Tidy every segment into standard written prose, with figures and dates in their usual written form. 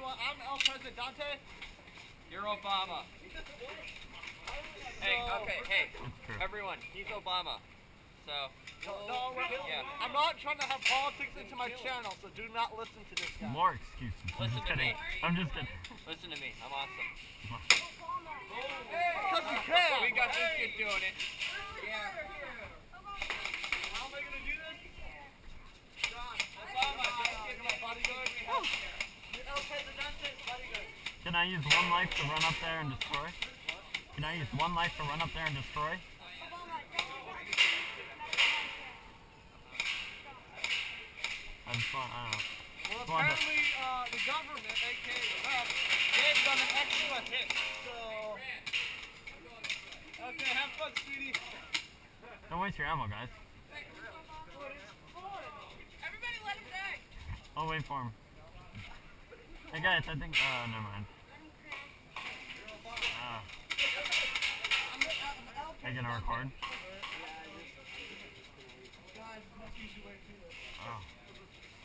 what? I'm El Presidente. You're Obama. Hey, okay, hey, everyone, he's Obama. So, no, yeah. I'm not trying to have politics into my channel, so do not listen to this guy. More excuses. Listen to me. I'm just kidding. Listen to me. I'm awesome. Because you can. We got this kid doing it. Yeah. How am I going to do this? John, Obama, get my bodyguard. You're El Presidente, bodyguard. Can I use one life to run up there and destroy? Can I use one life to run up there and destroy? I just want, I don't know. Well, apparently, the government, aka the left, gave them an extra hit, so... Okay, have fun, sweetie. Don't waste your ammo, guys. Everybody let him die. I'll wait for him. Hey guys, I think, never mind. Are you gonna record?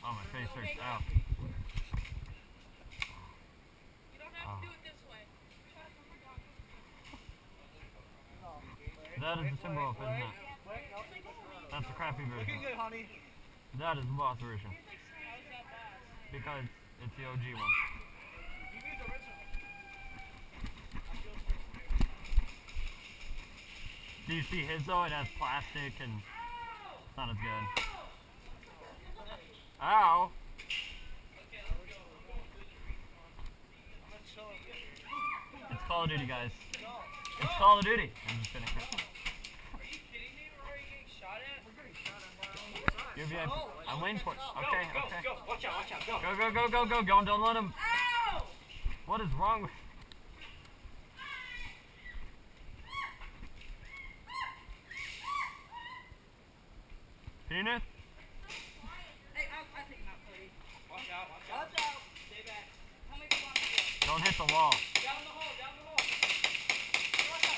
Oh, my face hurts. Ow. You don't have to do it this way. That is the symbol, isn't it? That's the crappy version. Looking good, honey. That is the boss version. Because it's the OG one. Do you see his though? It has plastic and it's not as good. Ow! It's Call of Duty, guys. It's Call of Duty. I'm just kidding. Are you kidding me? Where are you getting shot at? We're getting shot at. You're VIP. I'm waiting for it. Okay, okay. Go, watch out, go. Go. Don't let him. Ow! What is wrong with... Penis? Hey, I'll take him out, please. Watch out. Stay back. How many do you want to do? Don't hit the wall. Down the hole. Watch out.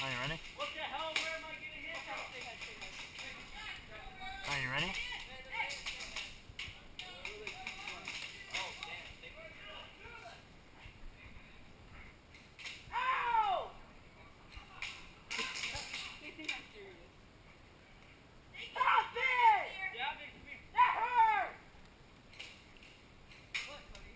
Are you ready? What the hell, where am I getting hit from? Are you ready? Ow! They think I'm serious. Stop it! That hurt! What, Cody?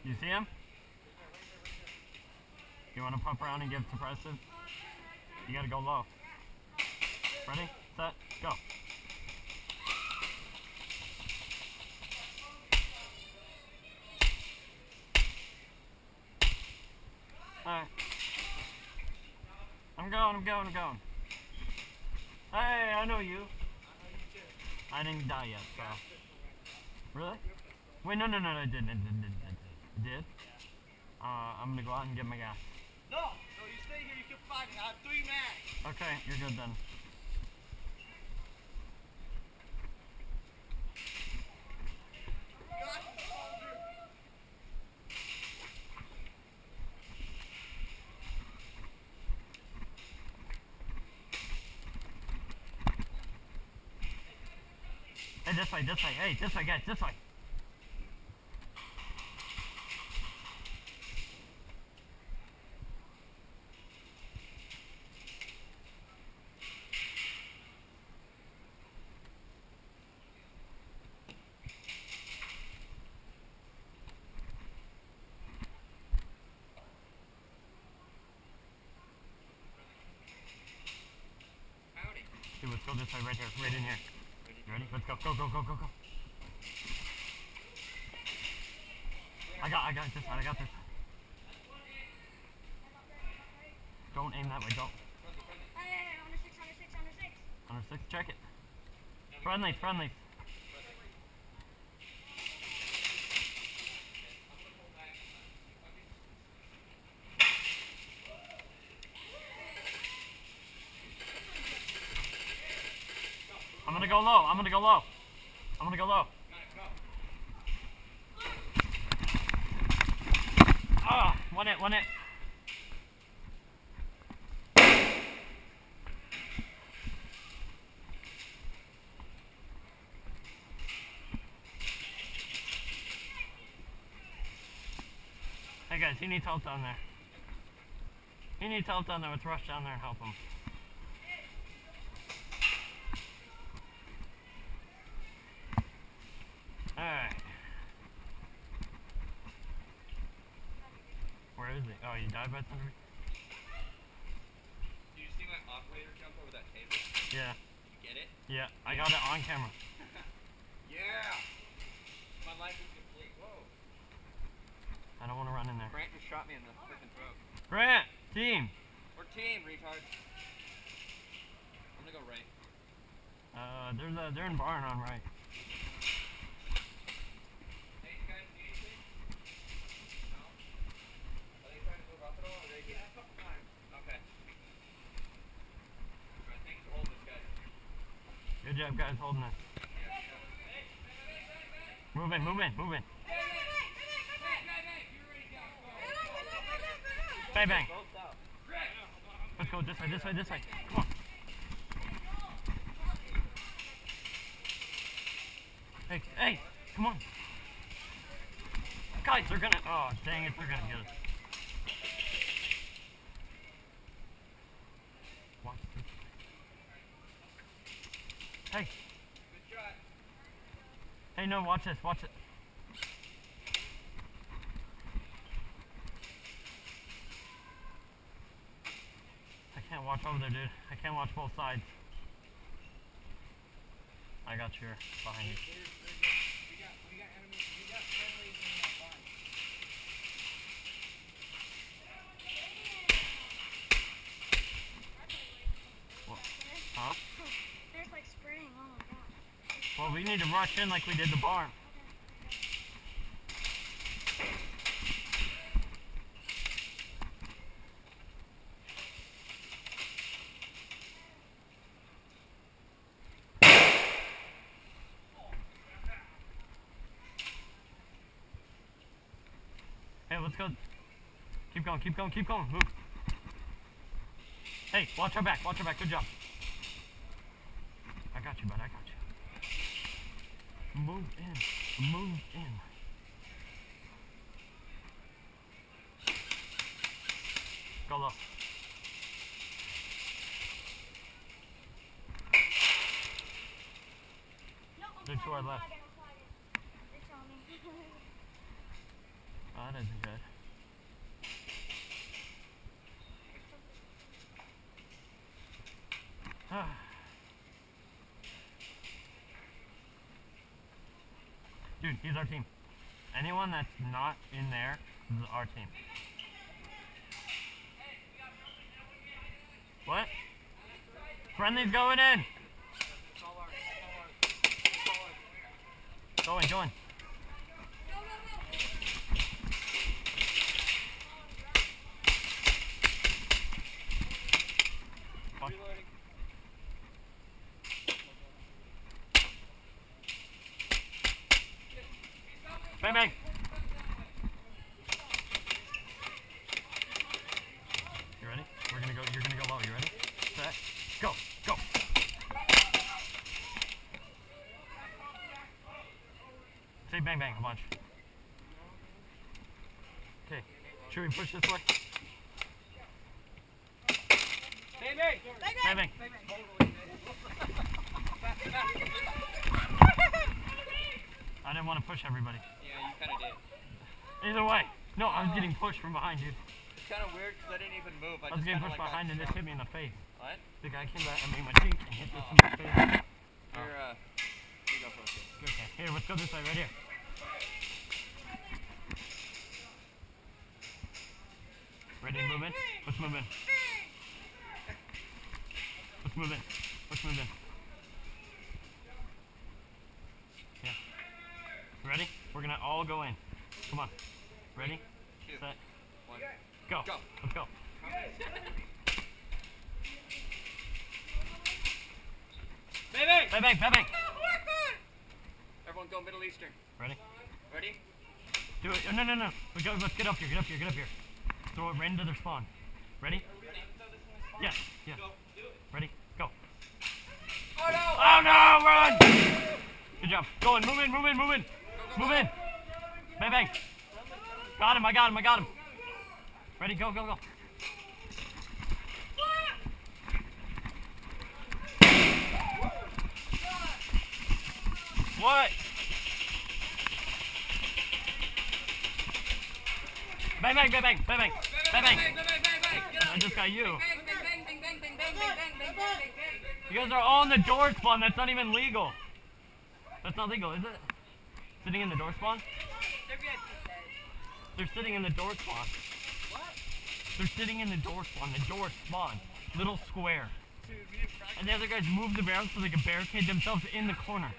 You see him? You want to pump around and give suppressive? You gotta go low. Ready? Set, go. Alright. I'm going. Hey, I know you. I didn't die yet, so. Really? Wait, no, I didn't. I did? I'm gonna go out and get my gas. No, you stay here, you can fight me. I have 3 mags. Okay, you're good then. Hey, this way. Hey, this way, guys, this way. Dude, let's go this way, right here, right in here. You ready? Let's go. I got this one, I got this. Don't aim that way, don't. Hey, under six. Under 6, check it. Friendly. I'm gonna go low. Ah, one hit. guys, he needs help down there. He needs help down there. Let's rush down there and help him. Alright. Where is he? Oh, he died by somebody? Did you see my operator jump over that table? Yeah. Did you get it? Yeah, I got it on camera. Yeah! My life is complete. Whoa. I don't want to run in there. Grant just shot me in the freaking throat. Grant! Team! We're team, retard. I'm gonna go right. They're in barn on right. Hey, you guys need anything? No? Are they trying to move up at all? Or are they just... Yeah, a couple times. Okay. Alright, thanks for holding this, guys. Good job, guys, holding it. Move in, move in, move in. Bang, bang. Let's go this way, this way, this way. Come on. Hey, hey, come on. Guys, they're gonna, oh, dang it, they're gonna get us. Watch this. Hey. Good shot. Hey, no, watch this, watch it. I can't watch over there, dude. I can't watch both sides. I got your behind you. We got enemies. We got friendlies in that barn. What? Huh? There's like spraying. Oh my god. Well, we need to rush in like we did the barn. Hey, let's go. Keep going, keep going, keep going. Move. Hey, watch our back, watch our back. Good job. I got you, bud. I got you. Move in. Move in. Go low. No, They're to our left. They saw me. Oh, that isn't good. Dude, he's our team. Anyone that's not in there is our team. What? Friendly's going in. Go in, go in. Bang, bang. You ready? You're gonna go low. You ready? Set. Go. Go. Say bang, bang a bunch. Okay. Should we push this way? Bang, bang! Bang, bang. I didn't want to push everybody. Yeah, you kind of did. Either way. No, I was getting pushed from behind, dude. It's kind of weird because I didn't even move. I was getting pushed behind and just hit me in the face. What? The guy came back and made my cheek and hit this in my face. Here, you go first. Okay, here, let's go this way, right here. Ready to move in? Let's move in. Let's move in. Let's move in. Yeah. Ready? We're gonna all go in. Come on. Ready? Two. Set. One. Go. Go. Let's go. Bang, bang! Bang, bang, bang, bang. Everyone go Middle Eastern. Ready? Ready? Do it. No, no, no. Let's get up here. Get up here. Get up here. Throw it right into their spawn. Ready? Ready? Yes. Yes. Go. Do it. Ready? Go. Oh no! Oh no! Run! Good job. Go in. Move in. Move in. Move in. Move in. Bang, bang. Got him. I got him. I got him. Ready, go, go, go. What? Bang, bang, bang, bang, bang, bang, bang, bang. I just got you. You guys are all in the door spawn. That's not even legal. That's not legal, is it? Sitting in the door spawn? They're sitting in the door spawn. What? They're sitting in the door spawn. The door spawn. Little square. And the other guys move the barrels so they can barricade themselves in the corner.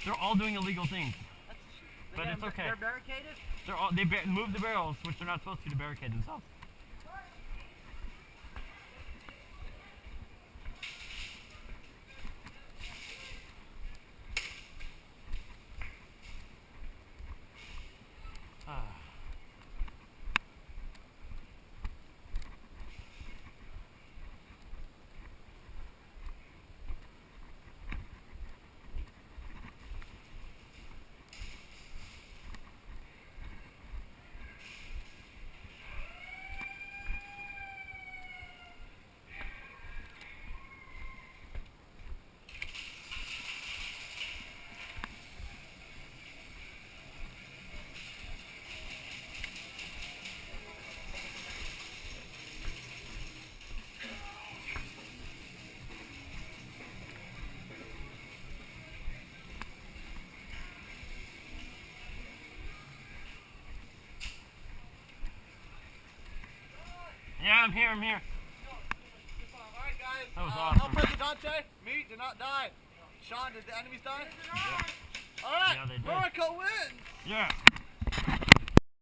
They're all doing illegal things. But it's okay. They're barricaded? They move the barrels, which they're not supposed to barricade themselves. Yeah, I'm here, I'm here. Alright guys, That was El awesome. Presidente, me, did not die. Sean, did the enemies die? Yeah. Alright, Yeah, they did. Mexico wins! Yeah.